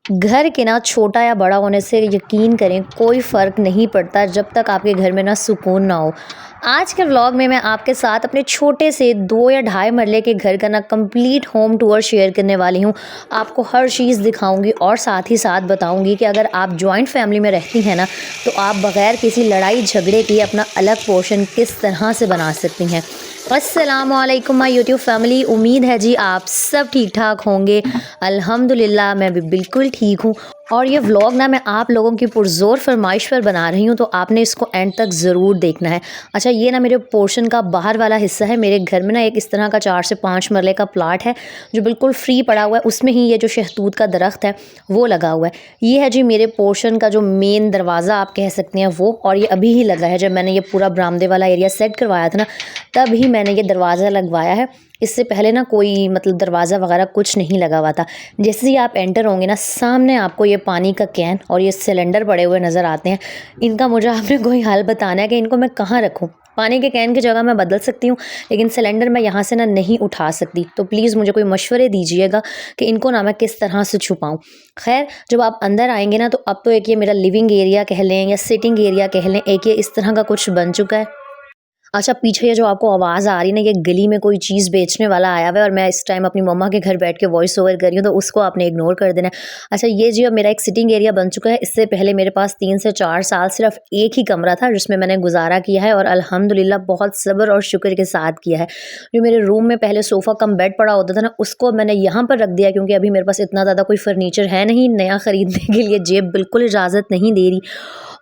घर के ना छोटा या बड़ा होने से यकीन करें कोई फ़र्क नहीं पड़ता जब तक आपके घर में ना सुकून ना हो। आज के व्लॉग में मैं आपके साथ अपने छोटे से 2 या ढाई मरले के घर का ना कंप्लीट होम टूर शेयर करने वाली हूँ। आपको हर चीज़ दिखाऊंगी और साथ ही साथ बताऊंगी कि अगर आप जॉइंट फैमिली में रहती हैं ना, तो आप बग़ैर किसी लड़ाई झगड़े के अपना अलग पोर्शन किस तरह से बना सकती हैं। अस्सलामुअलैकुम माय यूट्यूब फैमिली, उम्मीद है जी आप सब ठीक ठाक होंगे। अल्हम्दुलिल्लाह मैं भी बिल्कुल ठीक हूँ। और ये व्लॉग ना मैं आप लोगों की पुरज़ोर फरमाइश पर बना रही हूँ, तो आपने इसको एंड तक ज़रूर देखना है। अच्छा, ये ना मेरे पोर्शन का बाहर वाला हिस्सा है। मेरे घर में ना एक इस तरह का 4 से 5 मरले का प्लाट है जो बिल्कुल फ्री पड़ा हुआ है। उसमें ही ये जो शहतूत का दरख्त है वो लगा हुआ है। ये है जी मेरे पोर्शन का जो मेन दरवाज़ा आप कह सकते हैं वो, और ये अभी ही लगा है। जब मैंने ये पूरा बरामदे वाला एरिया सेट करवाया था ना, तब ही मैंने ये दरवाज़ा लगवाया है। इससे पहले ना कोई मतलब दरवाज़ा वगैरह कुछ नहीं लगा हुआ था। जैसे ही आप एंटर होंगे ना, सामने आपको ये पानी का कैन और ये सिलेंडर पड़े हुए नज़र आते हैं। इनका मुझे आपने कोई हाल बताना है कि इनको मैं कहाँ रखूँ। पानी के कैन की जगह मैं बदल सकती हूँ, लेकिन सिलेंडर मैं यहाँ से ना नहीं उठा सकती। तो प्लीज़ मुझे कोई मशवरे दीजिएगा कि इनको ना मैं किस तरह से छुपाऊँ। खैर, जब आप अंदर आएंगे ना, तो अब तो एक ये मेरा लिविंग एरिया कह लें या सिटिंग एरिया कह लें, एक ये इस तरह का कुछ बन चुका है। अच्छा, पीछे ये जो आपको आवाज़ आ रही है ना, ये गली में कोई चीज़ बेचने वाला आया हुआ है और मैं इस टाइम अपनी मम्मा के घर बैठ के वॉइस ओवर कर रही हूँ, तो उसको आपने इग्नोर कर देना है। अच्छा, ये जी अब मेरा एक सिटिंग एरिया बन चुका है। इससे पहले मेरे पास 3 से 4 साल सिर्फ एक ही कमरा था जिसमें मैंने गुज़ारा किया है, और अल्हम्दुलिल्लाह बहुत सब्र और शुक्र के साथ किया है। जो मेरे रूम में पहले सोफ़ा कम बेड पड़ा होता था ना, उसको मैंने यहाँ पर रख दिया, क्योंकि अभी मेरे पास इतना ज़्यादा कोई फ़र्नीचर है नहीं। नया ख़रीदने के लिए जेब बिल्कुल इजाज़त नहीं दे रही।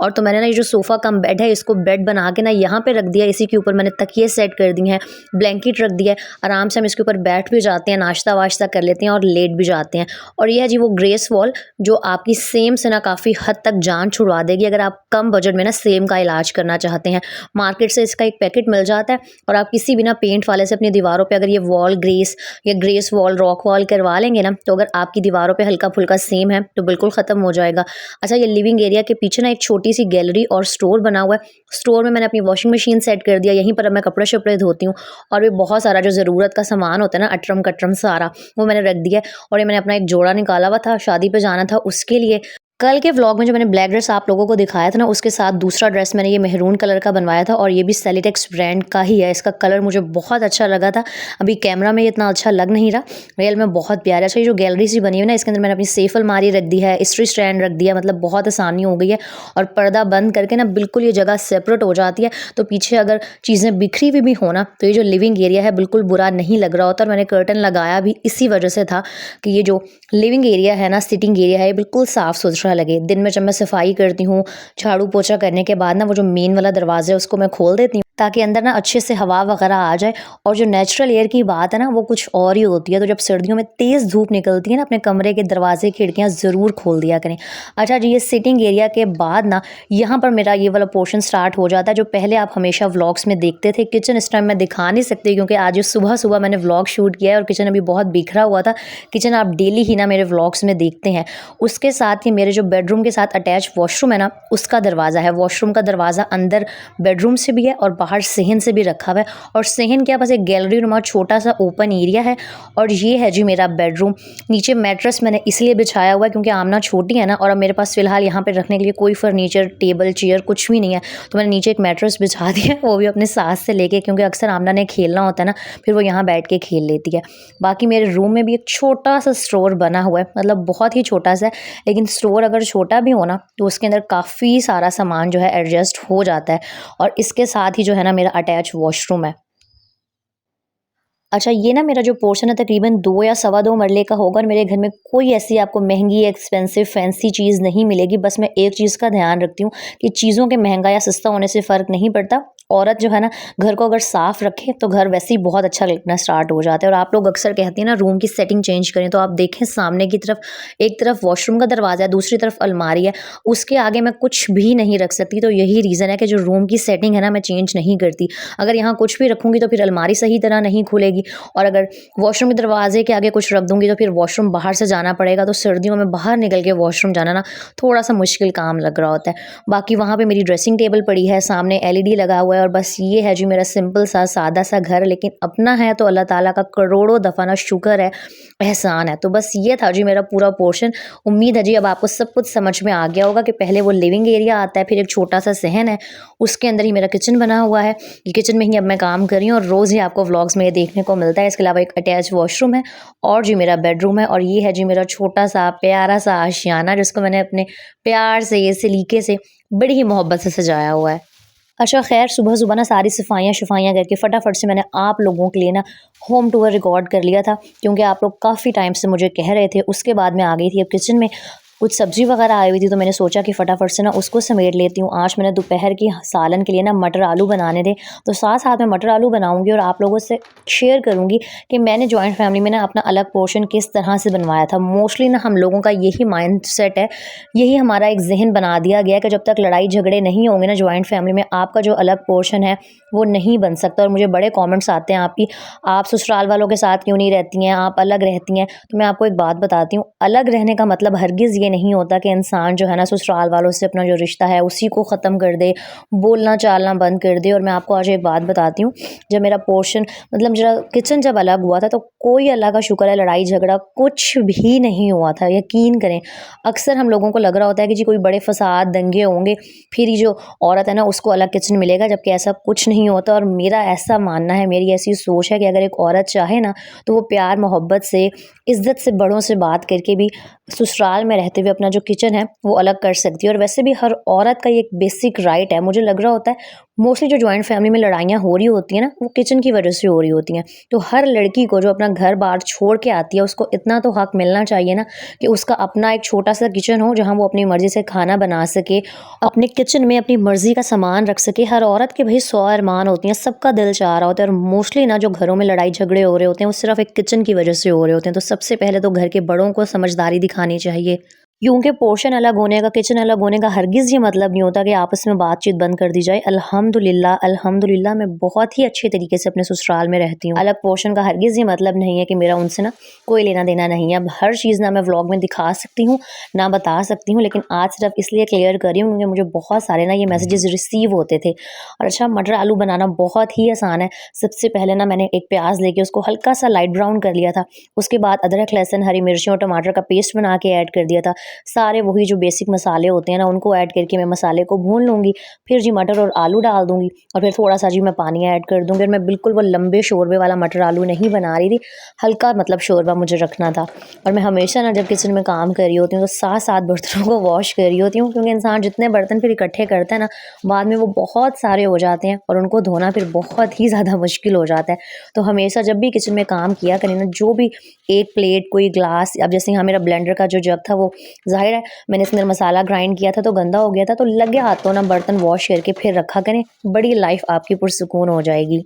और तो मैंने ना ये जो सोफ़ा कम बेड है, इसको बेड बना के ना यहाँ पे रख दिया। इसी के ऊपर मैंने तकिए सेट कर दिए हैं, ब्लैंकेट रख दिया है। आराम से हम इसके ऊपर बैठ भी जाते हैं, नाश्ता वाश्ता कर लेते हैं और लेट भी जाते हैं। और ये है जी वो ग्रेस वॉल, जो आपकी सेम से ना काफ़ी हद तक जान छुड़वा देगी अगर आप कम बजट में ना सेम का इलाज करना चाहते हैं। मार्केट से इसका एक पैकेट मिल जाता है, और आप किसी भी ना पेंट वाले से अपनी दीवारों पे अगर ये वॉल ग्रेस या ग्रेस वॉल रॉक वॉल करवा लेंगे ना, तो अगर आपकी दीवारों पे हल्का फुल्का सेम है तो बिल्कुल ख़त्म हो जाएगा। अच्छा, ये लिविंग एरिया के पीछे ना एक छोटी सी गैलरी और स्टोर बना हुआ है। स्टोर में मैंने अपनी वॉशिंग मशीन सेट कर दिया। यहीं पर अब मैं कपड़े शपड़े धोती हूँ, और भी बहुत सारा जो ज़रूरत का सामान होता है ना, अटरम कटरम सारा, वो मैंने रख दिया है। और ये मैंने अपना एक जोड़ा निकाला हुआ था, शादी पे जाना था उसके लिए। कल के व्लॉग में जो मैंने ब्लैक ड्रेस आप लोगों को दिखाया था ना, उसके साथ दूसरा ड्रेस मैंने ये मेहरून कलर का बनवाया था, और ये भी सेलिटेक्स ब्रांड का ही है। इसका कलर मुझे बहुत अच्छा लगा था। अभी कैमरा में ये इतना अच्छा लग नहीं रहा, रियल में बहुत प्यारा। अच्छा, ये जो गैलरी सी बनी हुई है ना, इसके अंदर मैंने अपनी सेफ अलमारी रख दी है, इस्त्री स्टैंड रख दिया, मतलब बहुत आसानी हो गई है। और पर्दा बंद करके ना बिल्कुल ये जगह सेपरेट हो जाती है, तो पीछे अगर चीज़ें बिखरी हुई भी हो ना, तो ये जो लिविंग एरिया है बिल्कुल बुरा नहीं लग रहा होता। और मैंने कर्टन लगाया भी इसी वजह से था कि ये जो लिविंग एरिया है ना, सिटिंग एरिया है, ये बिल्कुल साफ़ सुथरा लगे। दिन में जब मैं सफाई करती हूँ, झाड़ू पोछा करने के बाद ना, वो जो मेन वाला दरवाज़ा है उसको मैं खोल देती हूँ, ताकि अंदर ना अच्छे से हवा वगैरह आ जाए। और जो नेचुरल एयर की बात है ना, वो कुछ और ही होती है। तो जब सर्दियों में तेज़ धूप निकलती है ना, अपने कमरे के दरवाजे खिड़कियाँ ज़रूर खोल दिया करें। अच्छा जी, ये सिटिंग एरिया के बाद ना यहाँ पर मेरा ये वाला पोर्शन स्टार्ट हो जाता है, जो पहले आप हमेशा व्लॉग्स में देखते थे। किचन इस टाइम मैं दिखा नहीं सकती, क्योंकि आज सुबह सुबह मैंने व्लॉग शूट किया है और किचन अभी बहुत बिखरा हुआ था। किचन आप डेली ही ना मेरे व्लॉग्स में देखते हैं। उसके साथ ही मेरे जो बेडरूम के साथ अटैच वॉशरूम है ना, उसका दरवाज़ा है। वॉशरूम का दरवाज़ा अंदर बेडरूम से भी है और बाहर सहन से भी रखा हुआ है। और सहन क्या, बस एक गैलरी नुमा छोटा सा ओपन एरिया है। और ये है जी मेरा बेडरूम। नीचे मैट्रेस मैंने इसलिए बिछाया हुआ है क्योंकि आमना छोटी है ना, और अब मेरे पास फ़िलहाल यहाँ पे रखने के लिए कोई फर्नीचर, टेबल, चेयर कुछ भी नहीं है। तो मैंने नीचे एक मैट्रेस बिछा दिया है, वो भी अपने सास से लेके, क्योंकि अक्सर आमना ने खेलना होता है ना, फिर वो यहाँ बैठ के खेल लेती है। बाकी मेरे रूम में भी एक छोटा सा स्टोर बना हुआ है, मतलब बहुत ही छोटा सा है, लेकिन स्टोर अगर छोटा भी हो ना, तो उसके अंदर काफ़ी सारा सामान जो है एडजस्ट हो जाता है। और इसके साथ ही जो है ना मेरा अटैच वॉशरूम है। अच्छा, ये ना मेरा जो पोर्शन है तकरीबन 2 या सवा 2 मरले का होगा, और मेरे घर में कोई ऐसी आपको महंगी, एक्सपेंसिव, फैंसी चीज़ नहीं मिलेगी। बस मैं एक चीज़ का ध्यान रखती हूँ कि चीज़ों के महंगा या सस्ता होने से फ़र्क नहीं पड़ता। औरत जो है ना, घर को अगर साफ़ रखे तो घर वैसे ही बहुत अच्छा लगना स्टार्ट हो जाता है। और आप लोग अक्सर कहती हैं ना रूम की सेटिंग चेंज करें, तो आप देखें सामने की तरफ एक तरफ वॉशरूम का दरवाज़ा है, दूसरी तरफ अलमारी है, उसके आगे मैं कुछ भी नहीं रख सकती। तो यही रीज़न है कि जो रूम की सेटिंग है ना, मैं चेंज नहीं करती। अगर यहाँ कुछ भी रखूँगी तो फिर अलमारी सही तरह नहीं खुलेगी, और अगर वॉशरूम के दरवाजे के आगे कुछ रख दूँगी तो फिर वॉशरूम बाहर से जाना पड़ेगा। तो सर्दियों में बाहर निकल के वॉशरूम जाना ना थोड़ा सा मुश्किल काम लग रहा होता है। बाकी वहाँ पे मेरी ड्रेसिंग टेबल पड़ी है, सामने एलईडी लगा हुआ है, है और बस ये है जी मेरा सिंपल सा सादा सा घर, लेकिन अपना है तो अल्लाह ताला का करोड़ों दफ़ा ना शुक्र है, एहसान है। तो बस ये था जी मेरा पूरा पोर्शन। उम्मीद है जी अब आपको सब कुछ समझ में आ गया होगा कि पहले वो लिविंग एरिया आता है, फिर एक छोटा-सा सहन है, उसके अंदर ही मेरा किचन बना हुआ है। ये किचन में ही अब मैं काम कर रही हूँ और रोज़ ही आपको व्लॉग्स में ये देखने को मिलता है। इसके अलावा एक अटैच वॉशरूम है और जी मेरा बेडरूम है और ये है जी मेरा छोटा-सा प्यारा-सा आशियाना, जिसको मैंने अपने प्यार से, ये सलीके से, बड़ी ही मोहब्बत से सजाया हुआ है। अच्छा ख़ैर, सुबह-सुबह ना सारी सफाइयाँ-शफ़ाइयाँ करके फटाफट से मैंने आप लोगों के लिए ना होम टूर रिकॉर्ड कर लिया था, क्योंकि आप लोग काफ़ी टाइम से मुझे कह रहे थे। उसके बाद मैं आ गई थी अब किचन में, कुछ सब्ज़ी वग़ैरह आई हुई थी, तो मैंने सोचा कि फटाफट से ना उसको समेट लेती हूँ। आज मैंने दोपहर की सालन के लिए ना मटर आलू बनाने थे, तो साथ-साथ में मटर आलू बनाऊँगी और आप लोगों से शेयर करूँगी कि मैंने जॉइंट फैमिली में ना अपना अलग पोर्शन किस तरह से बनवाया था। मोस्टली ना हम लोगों का यही माइंडसेट है, यही हमारा एक ज़हन बना दिया गया है कि जब तक लड़ाई झगड़े नहीं होंगे ना जॉइंट फैमिली में, आपका जो अलग पोर्शन है वो नहीं बन सकता। और मुझे बड़े कमेंट्स आते हैं आपकी, आप ससुराल वालों के साथ क्यों नहीं रहती हैं, आप अलग रहती हैं। तो मैं आपको एक बात बताती हूँ, अलग रहने का मतलब हरगिज़ ये नहीं होता कि इंसान जो है ना ससुराल वालों से अपना जो रिश्ता है उसी को ख़त्म कर दे, बोलना चालना बंद कर दे। और मैं आपको आज एक बात बताती हूँ, जब मेरा पोर्शन मतलब मेरा किचन जब अलग हुआ था तो कोई अल्लाह का शुक्र है लड़ाई झगड़ा कुछ भी नहीं हुआ था, यकीन करें। अक्सर हम लोगों को लग रहा होता है कि जी कोई बड़े फसाद दंगे होंगे फिर ही जो औरत है ना उसको अलग किचन मिलेगा, जबकि ऐसा कुछ नहीं होता। और मेरा ऐसा मानना है, मेरी ऐसी सोच है कि अगर एक औरत चाहे ना तो वो प्यार मोहब्बत से, इज़्ज़त से, बड़ों से बात करके भी ससुराल में रहते हुए अपना जो किचन है वो अलग कर सकती है। और वैसे भी हर औरत का ये एक बेसिक राइट है। मुझे लग रहा होता है मोस्टली जो जॉइंट फैमिली में लड़ाइयाँ हो रही होती हैं ना वो किचन की वजह से हो रही होती हैं। तो हर लड़की को जो अपना घर बार छोड़ के आती है उसको इतना तो हक मिलना चाहिए ना कि उसका अपना एक छोटा सा किचन हो जहाँ वो अपनी मर्ज़ी से खाना बना सके, अपने किचन में अपनी मर्ज़ी का सामान रख सके। हर औरत के भाई 100 अरमान होती हैं, सबका दिल चाह रहा होता है। और मोस्टली ना जो घरों में लड़ाई झगड़े हो रहे होते हैं वो सिर्फ एक किचन की वजह से हो रहे होते हैं। तो सबसे पहले तो घर के बड़ों को समझदारी दिखानी चाहिए, क्योंकि पोर्शन अलग होने का, किचन अलग होने का हरगिज़ ये मतलब नहीं होता कि आपस में बातचीत बंद कर दी जाए। अल्हम्दुलिल्लाह अल्हम्दुलिल्लाह मैं बहुत ही अच्छे तरीके से अपने ससुराल में रहती हूँ। अलग पोर्शन का हरगिज़ ये मतलब नहीं है कि मेरा उनसे ना कोई लेना देना नहीं है। अब हर चीज़ ना मैं व्लॉग में दिखा सकती हूँ, ना बता सकती हूँ, लेकिन आज सिर्फ इसलिए क्लियर कर रही हूँ क्योंकि मुझे बहुत सारे ना ये मैसेजेस रिसीव होते थे। और अच्छा, मटर आलू बनाना बहुत ही आसान है। सबसे पहले ना मैंने एक प्याज लेके उसको हल्का सा लाइट ब्राउन कर लिया था। उसके बाद अदरक, लहसुन, हरी मिर्ची और टमाटर का पेस्ट बना के ऐड कर दिया था। सारे वही जो बेसिक मसाले होते हैं ना उनको ऐड करके मैं मसाले को भून लूँगी। फिर जी मटर और आलू डाल दूँगी और फिर थोड़ा सा जी मैं पानी ऐड कर दूँगी। और मैं बिल्कुल वो लंबे शोरबे वाला मटर आलू नहीं बना रही थी, हल्का मतलब शोरबा मुझे रखना था। और मैं हमेशा ना जब किचन में काम कर रही होती हूँ तो 7-7 बर्तनों को वॉश कर रही होती हूँ, क्योंकि इंसान जितने बर्तन फिर इकट्ठे करता है ना बाद में वो बहुत सारे हो जाते हैं और उनको धोना फिर बहुत ही ज़्यादा मुश्किल हो जाता है। तो हमेशा जब भी किचन में काम किया करें ना, जो भी एक प्लेट, कोई ग्लास, अब जैसे यहाँ मेरा ब्लेंडर का जो जग था वो ज़ाहिर है मैंने इसके अंदर मसाला ग्राइंड किया था तो गंदा हो गया था, तो लगे हाथों ना बर्तन वॉश करके फिर रखा करें, बड़ी लाइफ आपकी पुरसुकून हो जाएगी।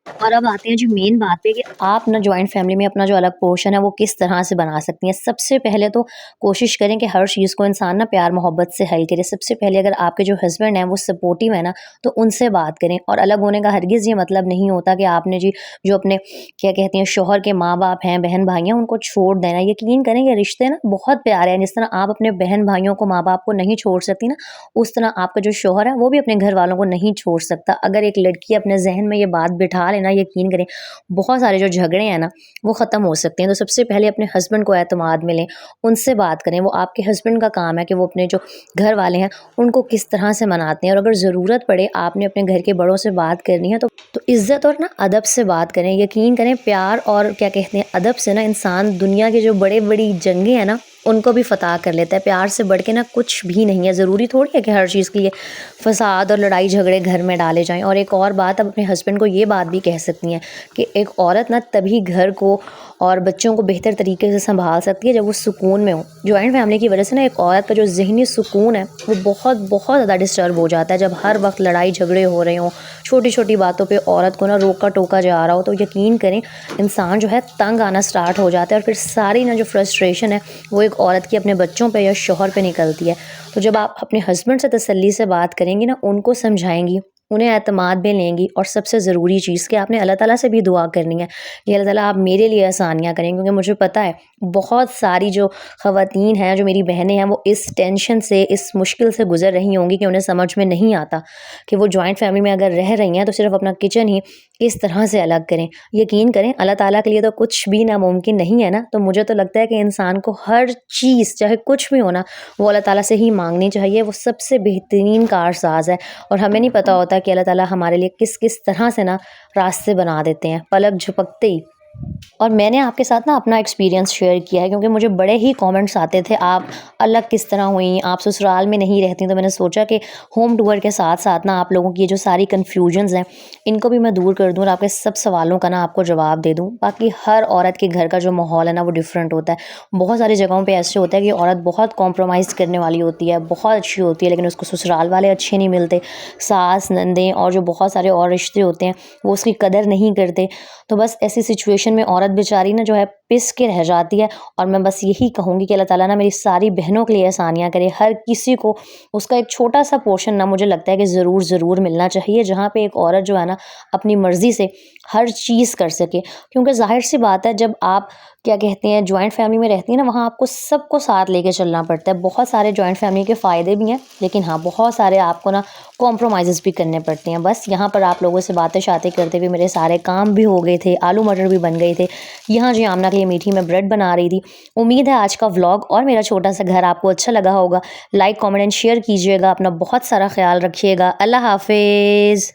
और अब आते हैं जी मेन बात पे कि आप ना जॉइंट फैमिली में अपना जो अलग पोर्शन है वो किस तरह से बना सकती हैं। सबसे पहले तो कोशिश करें कि हर चीज़ को इंसान ना प्यार मोहब्बत से हल करे। सबसे पहले अगर आपके जो हस्बैंड हैं वो सपोर्टिव है ना तो उनसे बात करें। और अलग होने का हरगिज़ ये मतलब नहीं होता कि आपने जी जो अपने क्या कहते हैं शौहर के माँ-बाप हैं, बहन-भाई हैं, उनको छोड़ देना। यकीन करें ये रिश्ते ना बहुत प्यारे हैं। जिस तरह आप अपने बहन-भाइयों को, माँ-बाप को नहीं छोड़ सकती ना, उस तरह आपका जो शौहर है वो भी अपने घर वालों को नहीं छोड़ सकता। अगर एक लड़की अपने ज़हन में ये बात बिठा लेना, यकीन करें बहुत सारे जो झगड़े हैं ना वो ख़त्म हो सकते हैं। तो सबसे पहले अपने हस्बैंड को एतमाद में लें, उनसे बात करें। वो आपके हस्बैंड का काम है कि वो अपने जो घर वाले हैं उनको किस तरह से मनाते हैं। और अगर ज़रूरत पड़े आपने अपने घर के बड़ों से बात करनी है तो इज़्ज़त और ना अदब से बात करें। यकीन करें प्यार और क्या कहते हैं अदब से ना इंसान दुनिया की जो बड़ी जंगें हैं ना उनको भी फ़तह कर लेता है। प्यार से बढ़ के ना कुछ भी नहीं है। ज़रूरी थोड़ी है कि हर चीज़ के लिए फ़साद और लड़ाई झगड़े घर में डाले जाएँ। और एक और बात, आप अपने हस्बैंड को ये बात भी कह सकती हैं कि एक औरत ना तभी घर को और बच्चों को बेहतर तरीके से संभाल सकती है जब वो सुकून में हो। जॉइंट फैमिली की वजह से ना एक औरत का जो ज़हनी सुकून है वो बहुत ज़्यादा डिस्टर्ब हो जाता है। जब हर वक्त लड़ाई झगड़े हो रहे हों, छोटी-छोटी बातों पे औरत को ना रोका-टोका जा रहा हो, तो यकीन करें इंसान जो है तंग आना स्टार्ट हो जाता है। और फिर सारी ना जो फ्रस्ट्रेशन है वो एक औरत की अपने बच्चों पे या शौहर पे निकलती है। तो जब आप अपने हस्बैंड से तसल्ली से बात करेंगी ना, उनको समझाएँगी, उन्हें एतमाद में लेंगी और सबसे ज़रूरी चीज़ कि आपने अल्लाह ताला से भी दुआ करनी है कि अल्लाह ताला आप मेरे लिए आसानियाँ करें, क्योंकि मुझे पता है बहुत सारी जो ख़वातीन हैं, जो मेरी बहनें हैं, वो इस टेंशन से, इस मुश्किल से गुज़र रही होंगी कि उन्हें समझ में नहीं आता कि वो जॉइंट फैमिली में अगर रह रही हैं तो सिर्फ़ अपना किचन ही इस तरह से अलग करें। यकीन करें अल्लाह ताला के लिए तो कुछ भी नामुमकिन नहीं है ना, तो मुझे तो लगता है कि इंसान को हर चीज़ चाहे कुछ भी हो ना, वो अल्लाह ताला से ही मांगनी चाहिए। वो सबसे बेहतरीन कारसाज़ है और हमें नहीं पता होता कि अल्लाह ताला हमारे लिए किस किस तरह से ना रास्ते बना देते हैं पलक झपकते ही। और मैंने आपके साथ ना अपना एक्सपीरियंस शेयर किया है, क्योंकि मुझे बड़े ही कमेंट्स आते थे, आप अलग किस तरह हुई, आप ससुराल में नहीं रहती। तो मैंने सोचा कि होम टूर के साथ साथ ना आप लोगों की ये जो सारी कन्फ्यूजन्स हैं इनको भी मैं दूर कर दूँ और आपके सब सवालों का ना आपको जवाब दे दूँ। बाकी हर औरत के घर का जो माहौल है ना वो डिफरेंट होता है। बहुत सारी जगहों पे ऐसे होता है कि औरत बहुत कॉम्प्रोमाइज़ करने वाली होती है, बहुत अच्छी होती है, लेकिन उसको ससुराल वाले अच्छे नहीं मिलते, सास नंदें और जो बहुत सारे और रिश्ते होते हैं वो उसकी कदर नहीं करते। तो बस ऐसी सिचुएशन में औरत बेचारी ना जो है पिस के रह जाती है। और मैं बस यही कहूँगी कि अल्लाह ताला ना मेरी सारी बहनों के लिए आसानियाँ करे, हर किसी को उसका एक छोटा सा पोर्शन ना मुझे लगता है कि ज़रूर मिलना चाहिए, जहाँ पे एक औरत जो है ना अपनी मर्ज़ी से हर चीज़ कर सके। क्योंकि ज़ाहिर सी बात है, जब आप क्या कहते हैं जॉइंट फैमिली में रहती हैं ना, वहाँ आपको सबको साथ लेके चलना पड़ता है। बहुत सारे जॉइंट फैमिली के फ़ायदे भी हैं, लेकिन हाँ बहुत सारे आपको ना कॉम्प्रोमाइज़ेज़ भी करने पड़ते हैं। बस यहाँ पर आप लोगों से बातें-शातें करते हुए मेरे सारे काम भी हो गए थे, आलू मटर भी बन गए थे। यहाँ जी आमना के लिए मीठी मैं ब्रेड बना रही थी। उम्मीद है आज का व्लॉग और मेरा छोटा सा घर आपको अच्छा लगा होगा। लाइक, कमेंट एंड शेयर कीजिएगा। अपना बहुत सारा ख़्याल रखिएगा। अल्लाह हाफ़िज़।